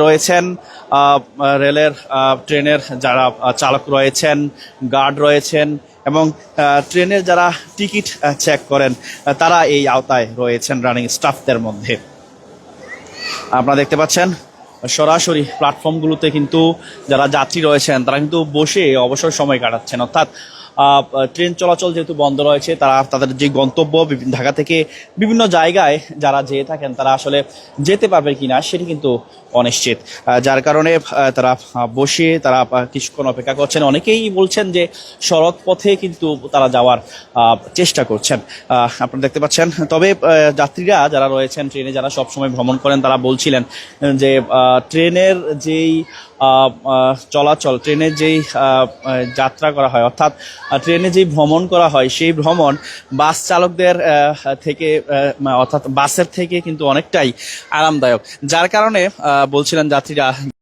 রয়েছেন রেলের ট্রেনের যারা চালক রয়েছেন, গার্ড রয়েছেন এবং ট্রেনের যারা টিকিট চেক করেন তারা এই আওতায় রয়েছেন রানিং স্টাফদের মধ্যে। আপনারা দেখতে পাচ্ছেন সরাসরি প্ল্যাটফর্মগুলোতে কিন্তু যারা যাত্রী রয়েছেন তারা কিন্তু বসে অবসর সময় কাটাচ্ছেন, অর্থাৎ ট্রেন চলাচল যেহেতু বন্ধ রয়েছে তারা তাদের যে গন্তব্য ঢাকা থেকে বিভিন্ন জায়গায় যারা যেয়ে থাকেন তারা আসলে যেতে পারবে কিনা সেটি কিন্তু অনিশ্চিত, যার কারণে তারা বসে তারা কিছুক্ষণ অপেক্ষা করছেন। অনেকেই বলছেন যে সড়ক পথে কিন্তু তারা যাওয়ার চেষ্টা করছেন, আপনারা দেখতে পাচ্ছেন। তবে যাত্রীরা যারা রয়েছেন ট্রেনে যারা সবসময় ভ্রমণ করেন তারা বলছিলেন যে ট্রেনের যেই চলাচল, ট্রেনের যেই যাত্রা করা হয়, অর্থাৎ ট্রেনে যেই ভ্রমণ করা হয় সেই ভ্রমণ বাস চালকদের থেকে অর্থাৎ বাসের থেকে কিন্তু অনেকটাই আরামদায়ক, যার কারণে বলছিলেন যাত্রীরা